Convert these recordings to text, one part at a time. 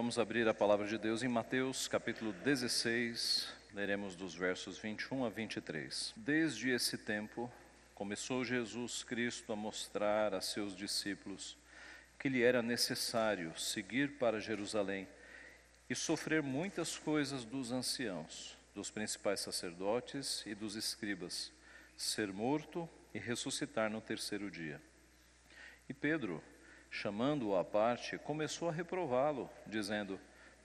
Vamos abrir a palavra de Deus em Mateus capítulo 16, leremos dos versos 21 a 23. Desde esse tempo, começou Jesus Cristo a mostrar a seus discípulos que lhe era necessário seguir para Jerusalém e sofrer muitas coisas dos anciãos, dos principais sacerdotes e dos escribas, ser morto e ressuscitar no terceiro dia. E Pedro, chamando-o à parte, começou a reprová-lo, dizendo: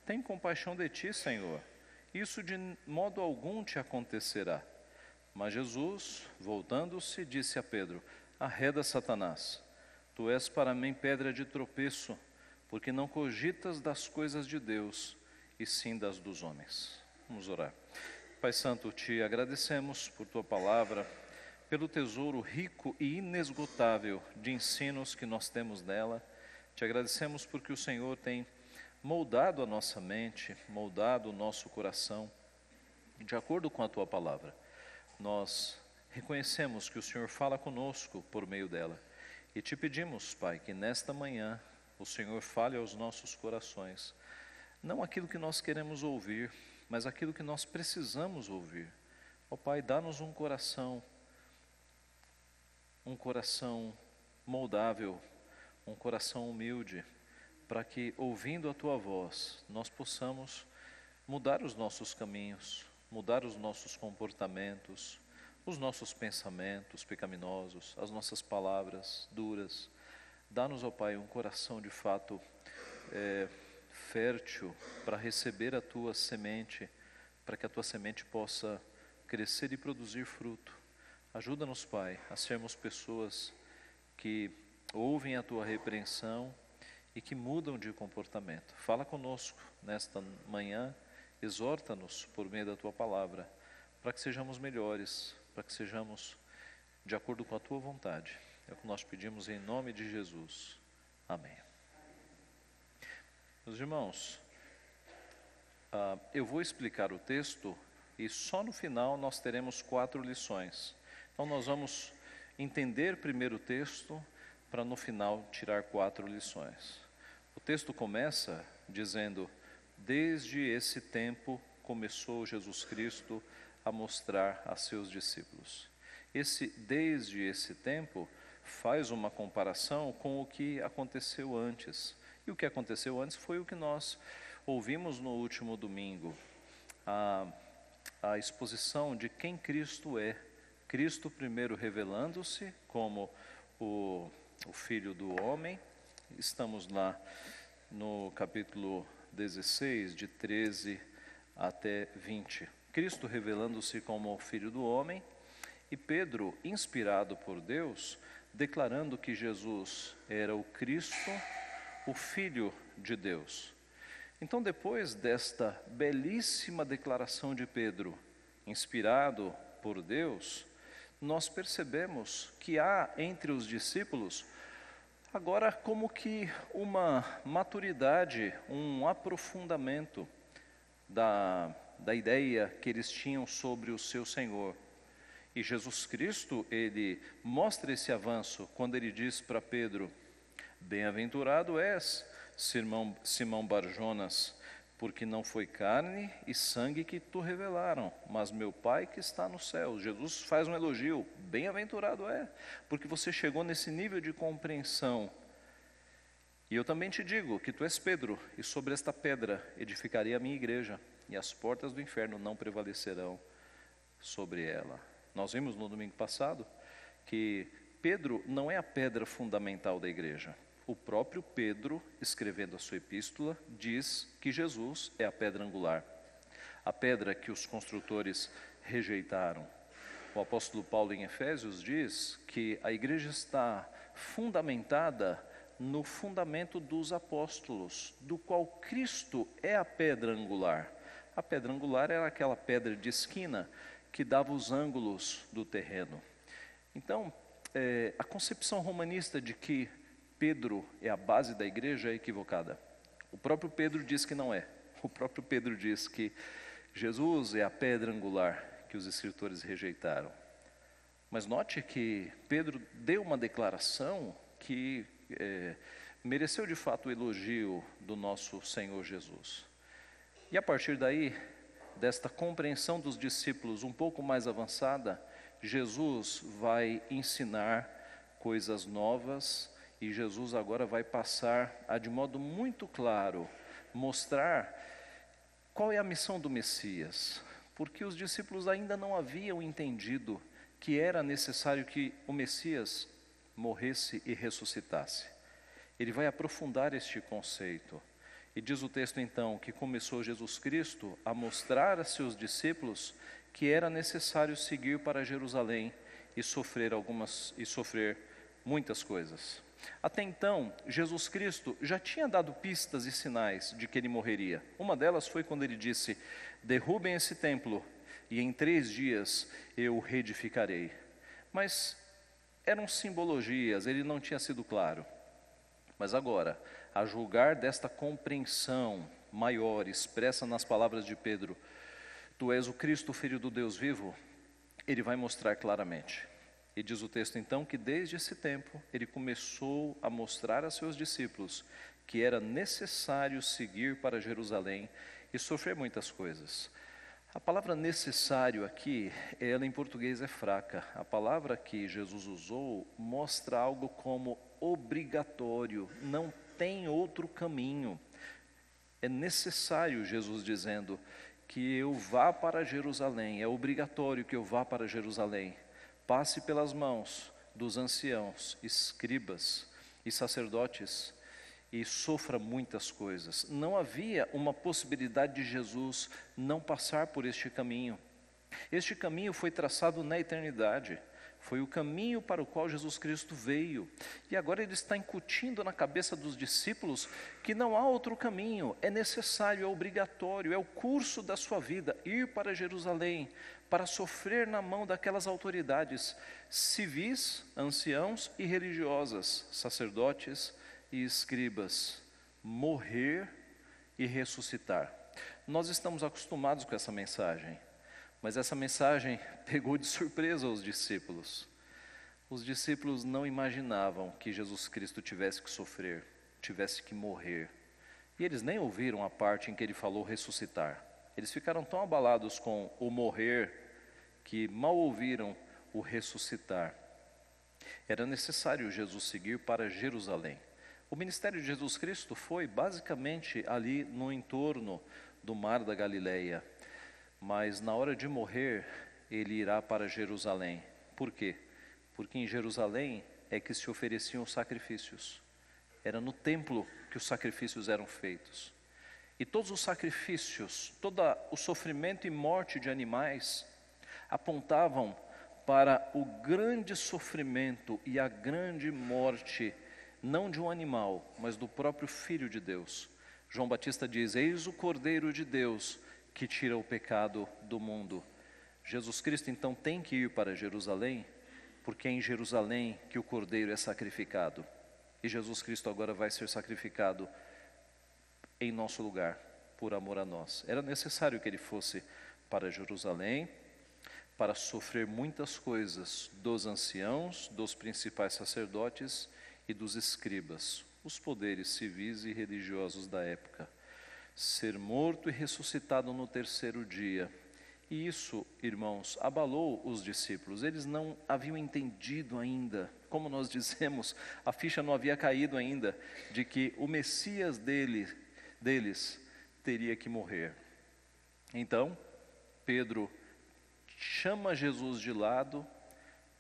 tem compaixão de ti, Senhor, isso de modo algum te acontecerá. Mas Jesus, voltando-se, disse a Pedro: arreda, Satanás, tu és para mim pedra de tropeço, porque não cogitas das coisas de Deus, e sim das dos homens. Vamos orar. Pai Santo, te agradecemos por tua palavra, pelo tesouro rico e inesgotável de ensinos que nós temos nela. Te agradecemos porque o Senhor tem moldado a nossa mente, moldado o nosso coração, de acordo com a tua palavra. Nós reconhecemos que o Senhor fala conosco por meio dela. E te pedimos, Pai, que nesta manhã o Senhor fale aos nossos corações, não aquilo que nós queremos ouvir, mas aquilo que nós precisamos ouvir. Ó Pai, dá-nos um coração moldável, um coração humilde, para que, ouvindo a Tua voz, nós possamos mudar os nossos caminhos, mudar os nossos comportamentos, os nossos pensamentos pecaminosos, as nossas palavras duras. Dá-nos, ó Pai, um coração de fato fértil para receber a Tua semente, para que a Tua semente possa crescer e produzir fruto. Ajuda-nos, Pai, a sermos pessoas que ouvem a Tua repreensão e que mudam de comportamento. Fala conosco nesta manhã, exorta-nos por meio da Tua palavra, para que sejamos melhores, para que sejamos de acordo com a Tua vontade. É o que nós pedimos em nome de Jesus. Amém. Meus irmãos, eu vou explicar o texto e só no final nós teremos 4 lições. Então nós vamos entender primeiro o texto para no final tirar 4 lições. O texto começa dizendo: desde esse tempo começou Jesus Cristo a mostrar a seus discípulos. Desde esse tempo faz uma comparação com o que aconteceu antes. E o que aconteceu antes foi o que nós ouvimos no último domingo, a exposição de quem Cristo é. Cristo primeiro revelando-se como o Filho do Homem. Estamos lá no capítulo 16, de 13 até 20. Cristo revelando-se como o Filho do Homem, e Pedro, inspirado por Deus, declarando que Jesus era o Cristo, o Filho de Deus. Então, depois desta belíssima declaração de Pedro, inspirado por Deus, nós percebemos que há entre os discípulos agora como que uma maturidade, um aprofundamento da ideia que eles tinham sobre o seu Senhor. E Jesus Cristo, Ele mostra esse avanço quando Ele diz para Pedro: bem-aventurado és, Simão Barjonas, porque não foi carne e sangue que tu revelaram, mas meu Pai que está no céu. Jesus faz um elogio: bem-aventurado é, porque você chegou nesse nível de compreensão. E eu também te digo que tu és Pedro, e sobre esta pedra edificarei a minha igreja, e as portas do inferno não prevalecerão sobre ela. Nós vimos no domingo passado que Pedro não é a pedra fundamental da igreja. O próprio Pedro, escrevendo a sua epístola, diz que Jesus é a pedra angular, a pedra que os construtores rejeitaram. O apóstolo Paulo em Efésios diz que a igreja está fundamentada no fundamento dos apóstolos, do qual Cristo é a pedra angular. A pedra angular era aquela pedra de esquina que dava os ângulos do terreno. Então, a concepção romanista de que Pedro é a base da igreja é equivocada. O próprio Pedro diz que não é. O próprio Pedro diz que Jesus é a pedra angular que os escritores rejeitaram. Mas note que Pedro deu uma declaração que mereceu de fato o elogio do nosso Senhor Jesus. E a partir daí, desta compreensão dos discípulos um pouco mais avançada, Jesus vai ensinar coisas novas e Jesus agora vai passar a, de modo muito claro, mostrar qual é a missão do Messias, porque os discípulos ainda não haviam entendido que era necessário que o Messias morresse e ressuscitasse. Ele vai aprofundar este conceito. E diz o texto então que começou Jesus Cristo a mostrar a seus discípulos que era necessário seguir para Jerusalém e sofrer muitas coisas. Até então, Jesus Cristo já tinha dado pistas e sinais de que ele morreria. Uma delas foi quando ele disse: derrubem esse templo e em 3 dias eu o reedificarei. Mas eram simbologias, ele não tinha sido claro. Mas agora, a julgar desta compreensão maior, expressa nas palavras de Pedro, tu és o Cristo, Filho do Deus vivo, ele vai mostrar claramente. E diz o texto então que desde esse tempo, ele começou a mostrar a seus discípulos que era necessário seguir para Jerusalém e sofrer muitas coisas. A palavra necessário aqui, ela em português é fraca. A palavra que Jesus usou mostra algo como obrigatório, não tem outro caminho. É necessário, Jesus dizendo, que eu vá para Jerusalém, é obrigatório que eu vá para Jerusalém, passe pelas mãos dos anciãos, escribas e sacerdotes e sofra muitas coisas. Não havia uma possibilidade de Jesus não passar por este caminho. Este caminho foi traçado na eternidade. Foi o caminho para o qual Jesus Cristo veio. E agora ele está incutindo na cabeça dos discípulos que não há outro caminho. É necessário, é obrigatório, é o curso da sua vida ir para Jerusalém para sofrer na mão daquelas autoridades civis, anciãos e religiosas, sacerdotes e escribas, morrer e ressuscitar. Nós estamos acostumados com essa mensagem. Mas essa mensagem pegou de surpresa os discípulos. Os discípulos não imaginavam que Jesus Cristo tivesse que sofrer, tivesse que morrer. E eles nem ouviram a parte em que ele falou ressuscitar. Eles ficaram tão abalados com o morrer que mal ouviram o ressuscitar. Era necessário Jesus seguir para Jerusalém. O ministério de Jesus Cristo foi basicamente ali no entorno do Mar da Galileia. Mas na hora de morrer, ele irá para Jerusalém. Por quê? Porque em Jerusalém é que se ofereciam os sacrifícios. Era no templo que os sacrifícios eram feitos. E todos os sacrifícios, todo o sofrimento e morte de animais apontavam para o grande sofrimento e a grande morte, não de um animal, mas do próprio Filho de Deus. João Batista diz: eis o Cordeiro de Deus que tira o pecado do mundo. Jesus Cristo então tem que ir para Jerusalém, porque é em Jerusalém que o Cordeiro é sacrificado. E Jesus Cristo agora vai ser sacrificado em nosso lugar, por amor a nós. Era necessário que ele fosse para Jerusalém, para sofrer muitas coisas dos anciãos, dos principais sacerdotes e dos escribas, os poderes civis e religiosos da época. Ser morto e ressuscitado no 3º dia. E isso, irmãos, abalou os discípulos. Eles não haviam entendido ainda, como nós dizemos, a ficha não havia caído ainda, de que o Messias deles teria que morrer. Então, Pedro chama Jesus de lado,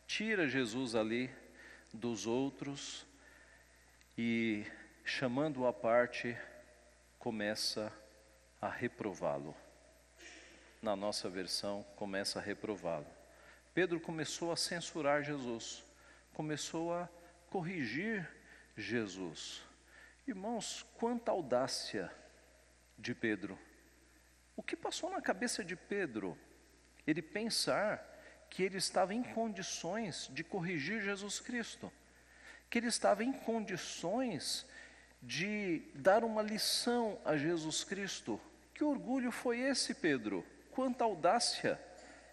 tira Jesus ali dos outros e, chamando-o à parte, começa a reprová-lo. Na nossa versão, começa a reprová-lo. Pedro começou a censurar Jesus, começou a corrigir Jesus. Irmãos, quanta audácia de Pedro. O que passou na cabeça de Pedro? Ele pensar que ele estava em condições de corrigir Jesus Cristo, que ele estava em condições de dar uma lição a Jesus Cristo. Que orgulho foi esse, Pedro? Quanta audácia!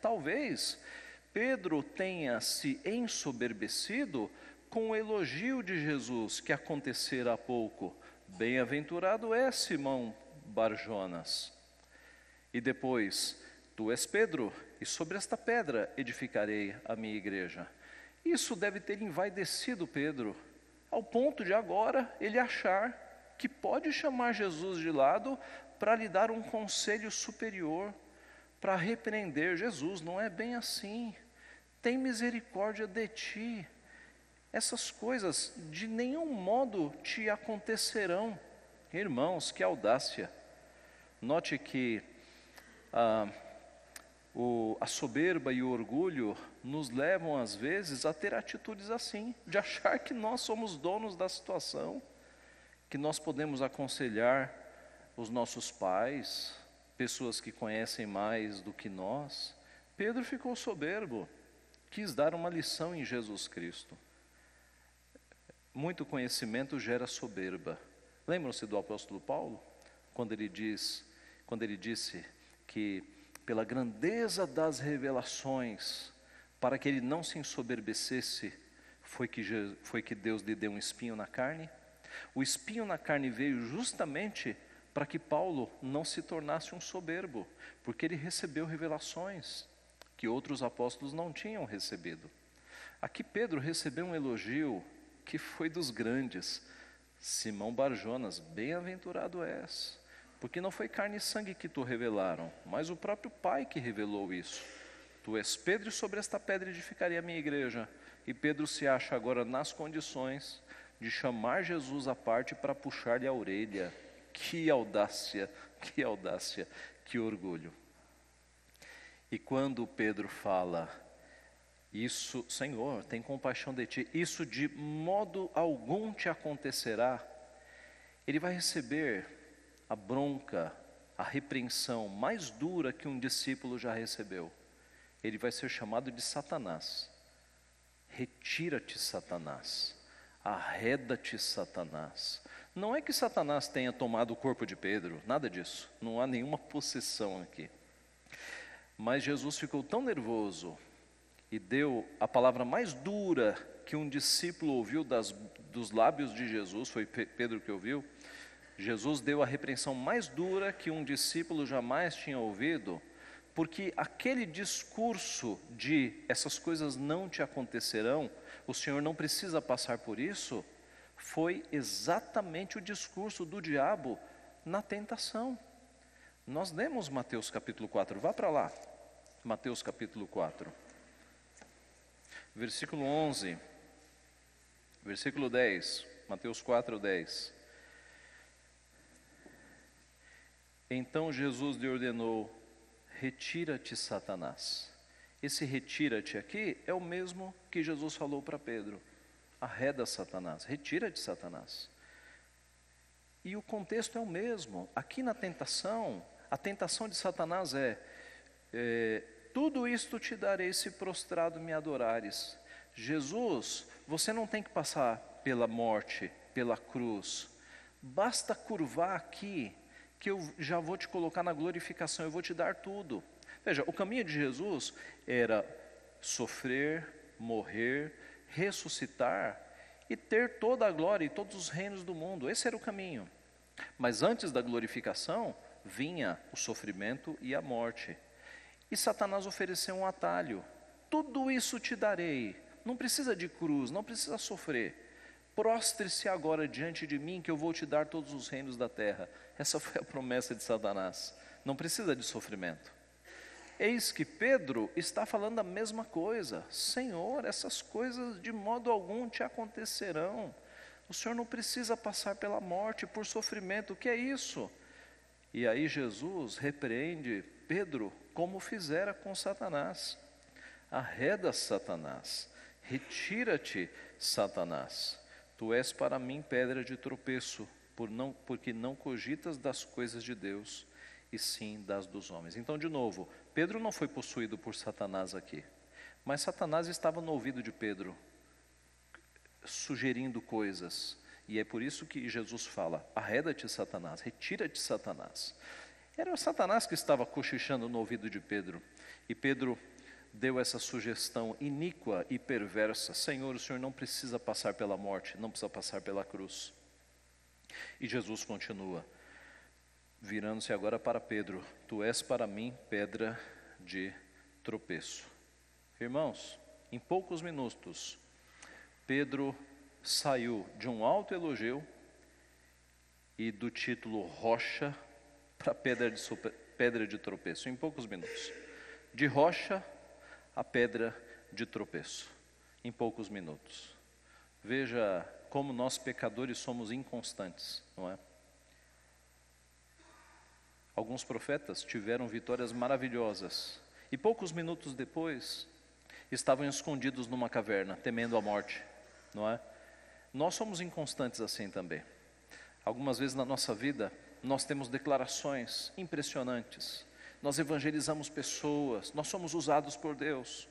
Talvez Pedro tenha se ensoberbecido com o elogio de Jesus que acontecera há pouco. Bem-aventurado é Simão Barjonas. E depois, tu és Pedro, e sobre esta pedra edificarei a minha igreja. Isso deve ter envaidecido Pedro, ao ponto de agora ele achar que pode chamar Jesus de lado para lhe dar um conselho superior, para repreender. Jesus, não é bem assim. Tem misericórdia de ti. Essas coisas de nenhum modo te acontecerão. Irmãos, que audácia. Note que a soberba e o orgulho nos levam às vezes a ter atitudes assim, de achar que nós somos donos da situação, que nós podemos aconselhar os nossos pais, pessoas que conhecem mais do que nós. Pedro ficou soberbo, quis dar uma lição em Jesus Cristo. Muito conhecimento gera soberba. Lembram-se do apóstolo Paulo? Quando ele disse que pela grandeza das revelações, para que ele não se ensoberbecesse, foi que Deus lhe deu um espinho na carne. O espinho na carne veio justamente para que Paulo não se tornasse um soberbo, porque ele recebeu revelações que outros apóstolos não tinham recebido. Aqui Pedro recebeu um elogio que foi dos grandes. Simão Barjonas, bem-aventurado és, porque não foi carne e sangue que te revelaram, mas o próprio Pai que revelou isso. Tu és Pedro, e sobre esta pedra edificarei a minha igreja. E Pedro se acha agora nas condições de chamar Jesus à parte para puxar-lhe a orelha. Que audácia, que orgulho. E quando Pedro fala, isso, Senhor, tem compaixão de ti, isso de modo algum te acontecerá, ele vai receber a bronca, a repreensão mais dura que um discípulo já recebeu. Ele vai ser chamado de Satanás. Retira-te, Satanás. Arreda-te, Satanás. Não é que Satanás tenha tomado o corpo de Pedro, nada disso. Não há nenhuma possessão aqui. Mas Jesus ficou tão nervoso e deu a palavra mais dura que um discípulo ouviu dos lábios de Jesus, foi Pedro que ouviu. Jesus deu a repreensão mais dura que um discípulo jamais tinha ouvido, porque aquele discurso de essas coisas não te acontecerão, o Senhor não precisa passar por isso, foi exatamente o discurso do diabo na tentação. Nós lemos Mateus capítulo 4, vá para lá, Mateus capítulo 4, versículo 11, versículo 10, Mateus 4, 10. Então Jesus lhe ordenou, retira-te, Satanás. Esse retira-te aqui é o mesmo que Jesus falou para Pedro. Arreda, Satanás, retira-te, Satanás. E o contexto é o mesmo. Aqui na tentação, a tentação de Satanás tudo isto te darei se prostrado me adorares. Jesus, você não tem que passar pela morte, pela cruz. Basta curvar aqui, que eu já vou te colocar na glorificação, eu vou te dar tudo. Veja, o caminho de Jesus era sofrer, morrer, ressuscitar e ter toda a glória e todos os reinos do mundo. Esse era o caminho. Mas antes da glorificação, vinha o sofrimento e a morte. E Satanás ofereceu um atalho. Tudo isso te darei. Não precisa de cruz, não precisa sofrer. Prostre-se agora diante de mim, que eu vou te dar todos os reinos da terra. Essa foi a promessa de Satanás. Não precisa de sofrimento. Eis que Pedro está falando a mesma coisa. Senhor, essas coisas de modo algum te acontecerão. O Senhor não precisa passar pela morte, por sofrimento. O que é isso? E aí Jesus repreende Pedro como fizera com Satanás. Arreda, Satanás. Retira-te, Satanás. Tu és para mim pedra de tropeço, porque não cogitas das coisas de Deus, e sim das dos homens. Então, de novo, Pedro não foi possuído por Satanás aqui, mas Satanás estava no ouvido de Pedro, sugerindo coisas, e é por isso que Jesus fala, arreda-te, Satanás, retira-te, Satanás. Era Satanás que estava cochichando no ouvido de Pedro, e Pedro deu essa sugestão iníqua e perversa: Senhor, o Senhor não precisa passar pela morte, não precisa passar pela cruz. E Jesus continua, virando-se agora para Pedro: Tu és para mim pedra de tropeço. Irmãos, em poucos minutos, Pedro saiu de um alto elogio e do título rocha para pedra de tropeço, em poucos minutos. De rocha a pedra de tropeço, em poucos minutos. Veja como nós pecadores somos inconstantes, não é? Alguns profetas tiveram vitórias maravilhosas e poucos minutos depois estavam escondidos numa caverna, temendo a morte, não é? Nós somos inconstantes assim também. Algumas vezes na nossa vida nós temos declarações impressionantes, nós evangelizamos pessoas, nós somos usados por Deus,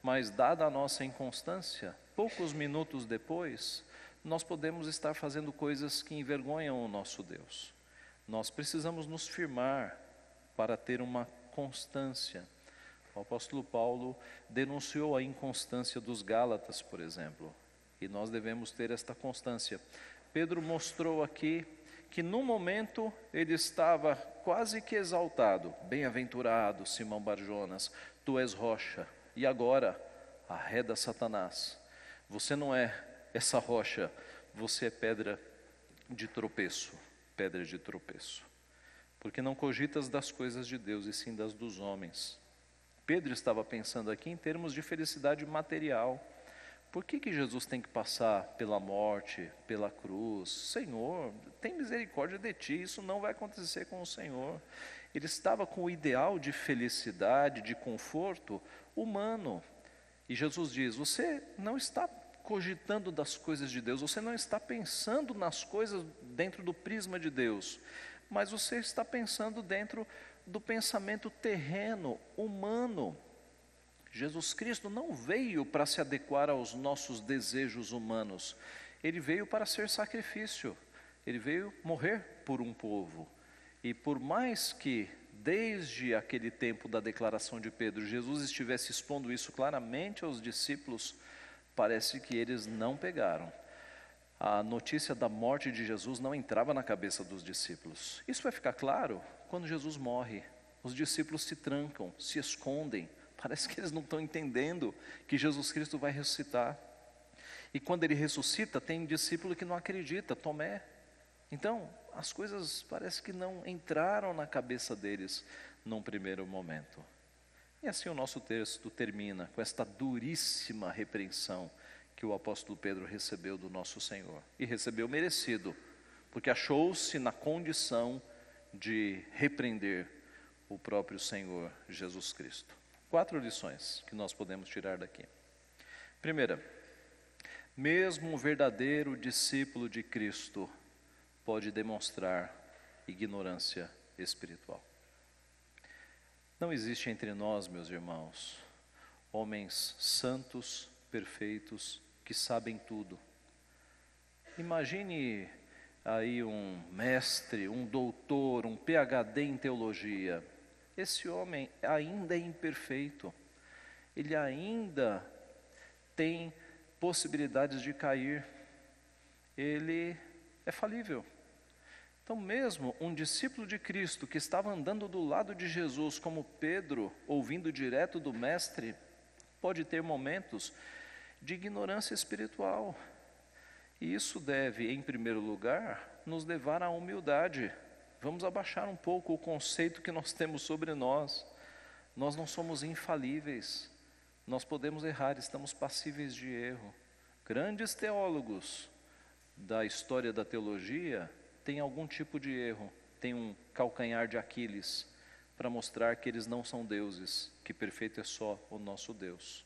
mas dada a nossa inconstância, poucos minutos depois, nós podemos estar fazendo coisas que envergonham o nosso Deus. Nós precisamos nos firmar para ter uma constância. O apóstolo Paulo denunciou a inconstância dos Gálatas, por exemplo, e nós devemos ter esta constância. Pedro mostrou aqui que no momento ele estava quase que exaltado: bem-aventurado Simão Barjonas, tu és rocha, e agora arreda Satanás. Você não é essa rocha, você é pedra de tropeço, pedra de tropeço, porque não cogitas das coisas de Deus e sim das dos homens. Pedro estava pensando aqui em termos de felicidade material. Por que Jesus tem que passar pela morte, pela cruz? Senhor, tem misericórdia de ti, isso não vai acontecer com o Senhor. Ele estava com o ideal de felicidade, de conforto humano. E Jesus diz: você não está cogitando das coisas de Deus, você não está pensando nas coisas dentro do prisma de Deus, mas você está pensando dentro do pensamento terreno, humano. Jesus Cristo não veio para se adequar aos nossos desejos humanos, Ele veio para ser sacrifício, Ele veio morrer por um povo. E por mais que desde aquele tempo da declaração de Pedro, Jesus estivesse expondo isso claramente aos discípulos, parece que eles não pegaram. A notícia da morte de Jesus não entrava na cabeça dos discípulos. Isso vai ficar claro quando Jesus morre. Os discípulos se trancam, se escondem. Parece que eles não estão entendendo que Jesus Cristo vai ressuscitar. E quando Ele ressuscita, tem discípulo que não acredita, Tomé. Então, as coisas parece que não entraram na cabeça deles num primeiro momento. E assim o nosso texto termina com esta duríssima repreensão que o apóstolo Pedro recebeu do nosso Senhor. E recebeu merecido, porque achou-se na condição de repreender o próprio Senhor Jesus Cristo. 4 lições que nós podemos tirar daqui. Primeira, mesmo um verdadeiro discípulo de Cristo pode demonstrar ignorância espiritual. Não existe entre nós, meus irmãos, homens santos, perfeitos, que sabem tudo. Imagine aí um mestre, um doutor, um PhD em teologia. Esse homem ainda é imperfeito, ele ainda tem possibilidades de cair, ele é falível. Então mesmo um discípulo de Cristo que estava andando do lado de Jesus, como Pedro, ouvindo direto do mestre, pode ter momentos de ignorância espiritual. E isso deve, em primeiro lugar, nos levar à humildade. Vamos abaixar um pouco o conceito que nós temos sobre nós. Nós não somos infalíveis, nós podemos errar, estamos passíveis de erro. Grandes teólogos da história da teologia têm algum tipo de erro, têm um calcanhar de Aquiles, para mostrar que eles não são deuses, que perfeito é só o nosso Deus.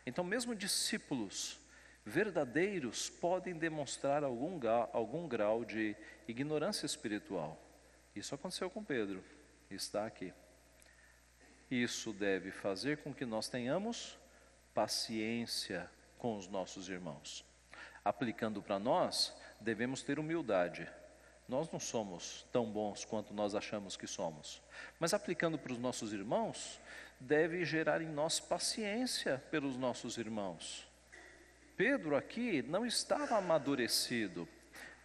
Então mesmo discípulos verdadeiros podem demonstrar algum grau de ignorância espiritual. Isso aconteceu com Pedro, está aqui. Isso deve fazer com que nós tenhamos paciência com os nossos irmãos. Aplicando para nós, devemos ter humildade. Nós não somos tão bons quanto nós achamos que somos. Mas aplicando para os nossos irmãos, deve gerar em nós paciência pelos nossos irmãos. Pedro aqui não estava amadurecido.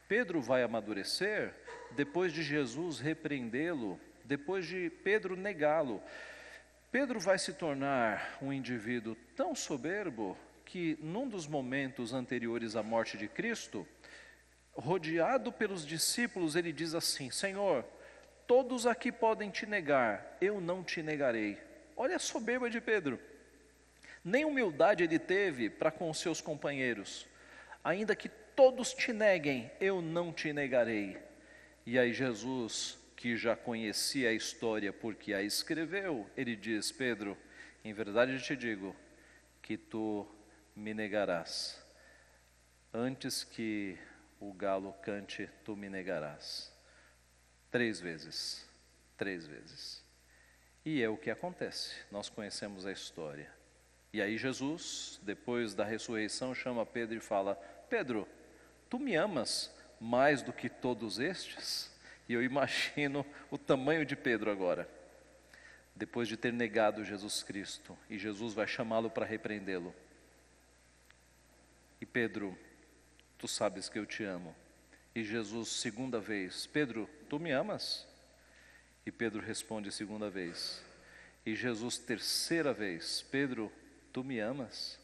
Pedro vai amadurecer depois de Jesus repreendê-lo, depois de Pedro negá-lo. Pedro vai se tornar um indivíduo tão soberbo que num dos momentos anteriores à morte de Cristo, rodeado pelos discípulos, ele diz assim: Senhor, todos aqui podem te negar, eu não te negarei. Olha a soberba de Pedro. Nem humildade ele teve para com os seus companheiros. Ainda que todos te neguem, eu não te negarei. E aí Jesus, que já conhecia a história porque a escreveu, ele diz: Pedro, em verdade eu te digo que tu me negarás. Antes que o galo cante, tu me negarás. 3 vezes. 3 vezes. E é o que acontece, nós conhecemos a história. E aí Jesus, depois da ressurreição, chama Pedro e fala: Pedro, tu me amas mais do que todos estes? E eu imagino o tamanho de Pedro agora, depois de ter negado Jesus Cristo, e Jesus vai chamá-lo para repreendê-lo. E Pedro, tu sabes que eu te amo. E Jesus, segunda vez: Pedro, tu me amas? E Pedro responde segunda vez. E Jesus, terceira vez: Pedro, tu me amas?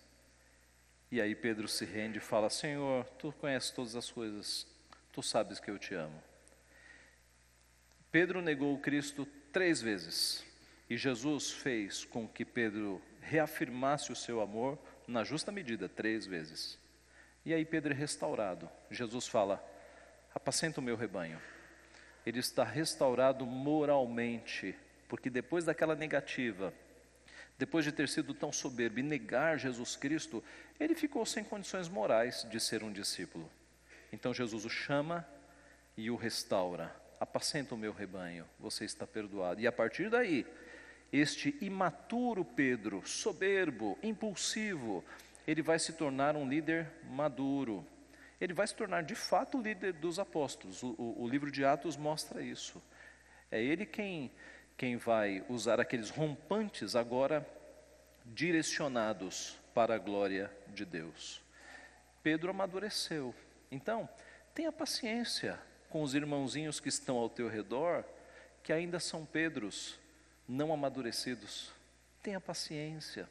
E aí Pedro se rende e fala: Senhor, tu conheces todas as coisas, tu sabes que eu te amo. Pedro negou o Cristo 3 vezes. E Jesus fez com que Pedro reafirmasse o seu amor na justa medida, 3 vezes. E aí Pedro é restaurado. Jesus fala: apacenta o meu rebanho. Ele está restaurado moralmente, porque depois daquela negativa, depois de ter sido tão soberbo e negar Jesus Cristo, ele ficou sem condições morais de ser um discípulo. Então Jesus o chama e o restaura. Apacenta o meu rebanho, você está perdoado. E a partir daí, este imaturo Pedro, soberbo, impulsivo, ele vai se tornar um líder maduro. Ele vai se tornar de fato o líder dos apóstolos. O livro de Atos mostra isso. É ele quem vai usar aqueles rompantes agora direcionados para a glória de Deus. Pedro amadureceu. Então, tenha paciência com os irmãozinhos que estão ao teu redor, que ainda são Pedros, não amadurecidos. Tenha paciência.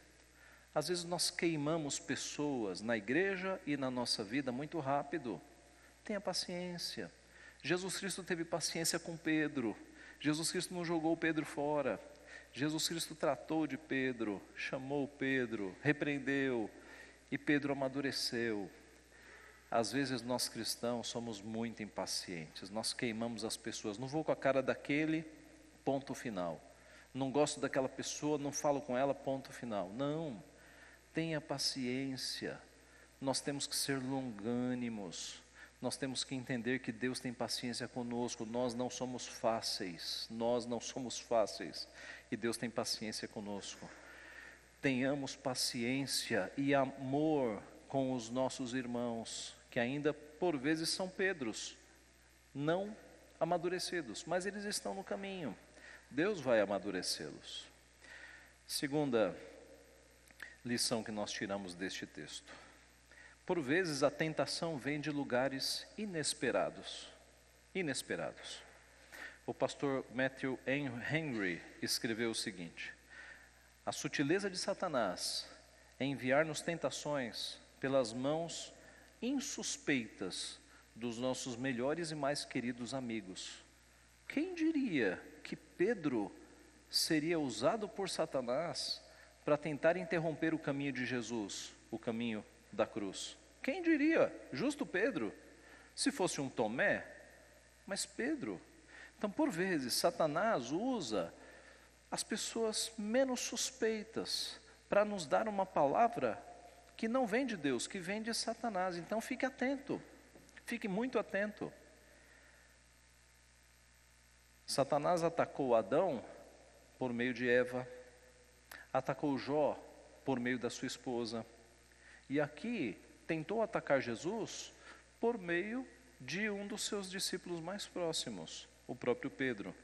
Às vezes nós queimamos pessoas na igreja e na nossa vida muito rápido. Tenha paciência. Jesus Cristo teve paciência com Pedro. Jesus Cristo não jogou Pedro fora. Jesus Cristo tratou de Pedro, chamou Pedro, repreendeu, e Pedro amadureceu. Às vezes nós cristãos somos muito impacientes, nós queimamos as pessoas. Não vou com a cara daquele, ponto final. Não gosto daquela pessoa, não falo com ela, ponto final. Não. Tenha paciência, nós temos que ser longânimos, nós temos que entender que Deus tem paciência conosco, nós não somos fáceis, e Deus tem paciência conosco. Tenhamos paciência e amor com os nossos irmãos, que ainda por vezes são Pedros, não amadurecidos, mas eles estão no caminho, Deus vai amadurecê-los. Segunda lição que nós tiramos deste texto: por vezes a tentação vem de lugares inesperados. O pastor Matthew Henry escreveu o seguinte: a sutileza de Satanás é enviar-nos tentações pelas mãos insuspeitas dos nossos melhores e mais queridos amigos. Quem diria que Pedro seria usado por Satanás para tentar interromper o caminho de Jesus, o caminho da cruz? Quem diria? Justo Pedro. Se fosse um Tomé, mas Pedro. Então, por vezes, Satanás usa as pessoas menos suspeitas para nos dar uma palavra que não vem de Deus, que vem de Satanás. Então, fique atento, fique muito atento. Satanás atacou Adão por meio de Eva, atacou Jó por meio da sua esposa, e aqui tentou atacar Jesus por meio de um dos seus discípulos mais próximos, o próprio Pedro.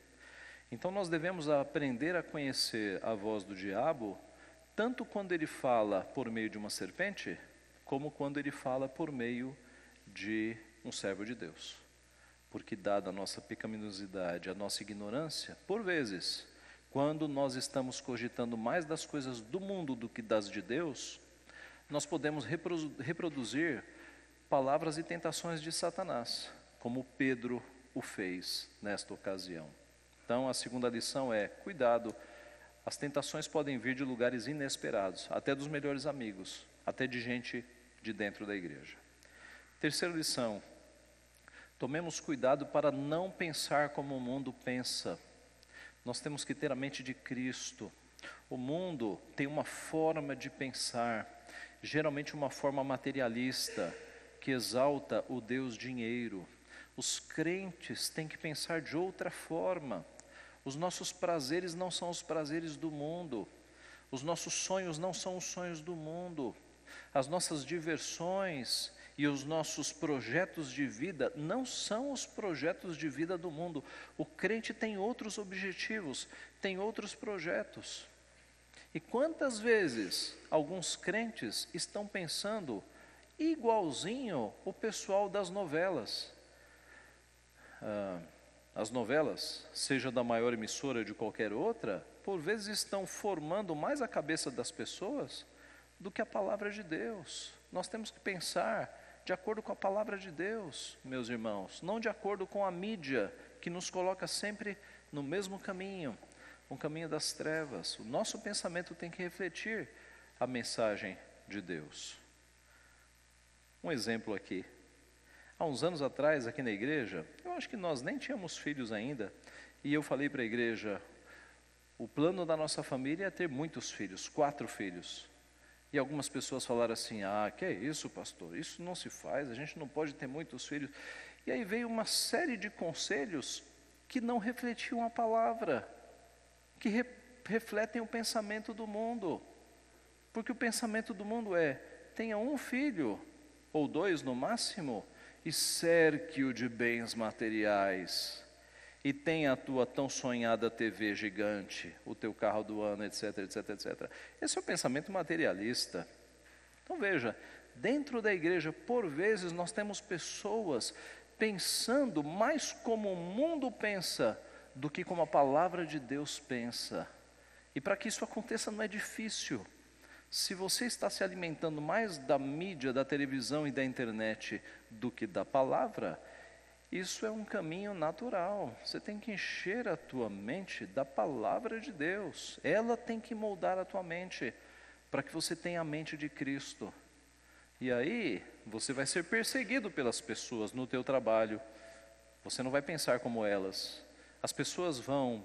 Então nós devemos aprender a conhecer a voz do diabo, tanto quando ele fala por meio de uma serpente, como quando ele fala por meio de um servo de Deus. Porque dada a nossa pecaminosidade, a nossa ignorância, por vezes, quando nós estamos cogitando mais das coisas do mundo do que das de Deus, nós podemos reproduzir palavras e tentações de Satanás, como Pedro o fez nesta ocasião. Então a segunda lição é, cuidado, as tentações podem vir de lugares inesperados, até dos melhores amigos, até de gente de dentro da igreja. Terceira lição, tomemos cuidado para não pensar como o mundo pensa. Nós temos que ter a mente de Cristo. O mundo tem uma forma de pensar, geralmente uma forma materialista, que exalta o Deus dinheiro. Os crentes têm que pensar de outra forma. Os nossos prazeres não são os prazeres do mundo. Os nossos sonhos não são os sonhos do mundo. As nossas diversões e os nossos projetos de vida não são os projetos de vida do mundo. O crente tem outros objetivos, tem outros projetos. E quantas vezes alguns crentes estão pensando igualzinho o pessoal das novelas? As novelas, seja da maior emissora ou de qualquer outra, por vezes estão formando mais a cabeça das pessoas do que a palavra de Deus. Nós temos que pensar de acordo com a palavra de Deus, meus irmãos, não de acordo com a mídia, que nos coloca sempre no mesmo caminho, um caminho das trevas. O nosso pensamento tem que refletir a mensagem de Deus. Um exemplo aqui. Há uns anos atrás, aqui na igreja, eu acho que nós nem tínhamos filhos ainda, e eu falei para a igreja, o plano da nossa família é ter muitos filhos, 4 filhos. E algumas pessoas falaram assim, que é isso, pastor? Isso não se faz, a gente não pode ter muitos filhos. E aí veio uma série de conselhos que não refletiam a palavra, que refletem o pensamento do mundo. Porque o pensamento do mundo é, tenha um filho, ou 2 no máximo, e cerque-o de bens materiais, e tenha a tua tão sonhada TV gigante, o teu carro do ano, etc, etc, etc. Esse é o pensamento materialista. Então veja, dentro da igreja, por vezes, nós temos pessoas pensando mais como o mundo pensa, do que como a palavra de Deus pensa. E para que isso aconteça não é difícil. Se você está se alimentando mais da mídia, da televisão e da internet do que da palavra, isso é um caminho natural. Você tem que encher a tua mente da palavra de Deus. Ela tem que moldar a tua mente, para que você tenha a mente de Cristo. E aí, você vai ser perseguido pelas pessoas no teu trabalho. Você não vai pensar como elas. As pessoas vão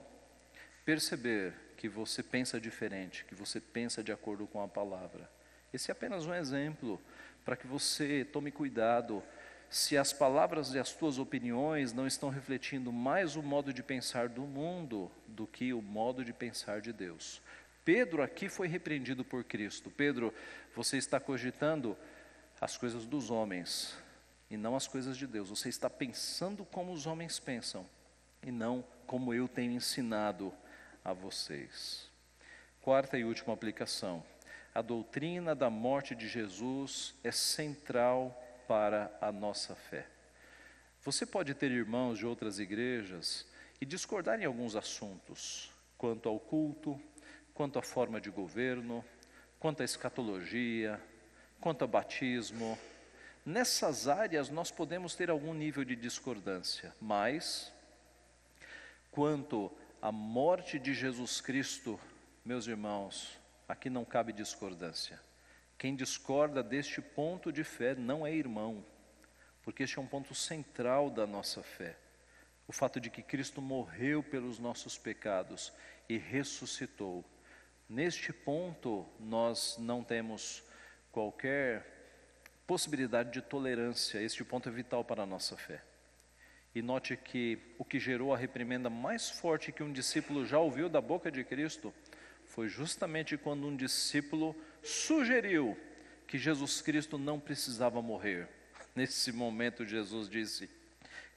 perceber que você pensa diferente, que você pensa de acordo com a palavra. Esse é apenas um exemplo, para que você tome cuidado, se as palavras e as tuas opiniões não estão refletindo mais o modo de pensar do mundo, do que o modo de pensar de Deus. Pedro aqui foi repreendido por Cristo. Pedro, você está cogitando as coisas dos homens, e não as coisas de Deus. Você está pensando como os homens pensam, e não como eu tenho ensinado a vocês. Quarta e última aplicação. A doutrina da morte de Jesus é central para a nossa fé. Você pode ter irmãos de outras igrejas e discordar em alguns assuntos, quanto ao culto, quanto à forma de governo, quanto à escatologia, quanto ao batismo. Nessas áreas nós podemos ter algum nível de discordância, mas quanto à morte de Jesus Cristo, meus irmãos, aqui não cabe discordância. Quem discorda deste ponto de fé não é irmão, porque este é um ponto central da nossa fé. O fato de que Cristo morreu pelos nossos pecados e ressuscitou. Neste ponto nós não temos qualquer possibilidade de tolerância. Este ponto é vital para a nossa fé. E note que o que gerou a reprimenda mais forte que um discípulo já ouviu da boca de Cristo foi justamente quando um discípulo sugeriu que Jesus Cristo não precisava morrer. Nesse momento Jesus disse,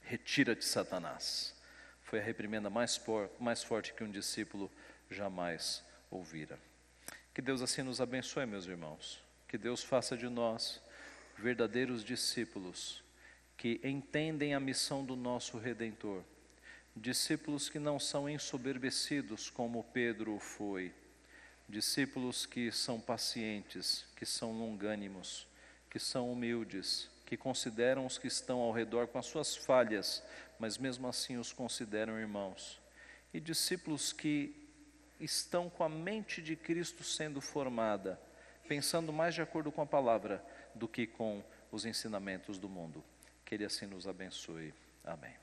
retira-te, Satanás. Foi a reprimenda mais forte que um discípulo jamais ouvira. Que Deus assim nos abençoe, meus irmãos. Que Deus faça de nós verdadeiros discípulos que entendem a missão do nosso Redentor. Discípulos que não são ensoberbecidos como Pedro foi. Discípulos que são pacientes, que são longânimos, que são humildes, que consideram os que estão ao redor com as suas falhas, mas mesmo assim os consideram irmãos. E discípulos que estão com a mente de Cristo sendo formada, pensando mais de acordo com a palavra do que com os ensinamentos do mundo. Que Ele assim nos abençoe. Amém.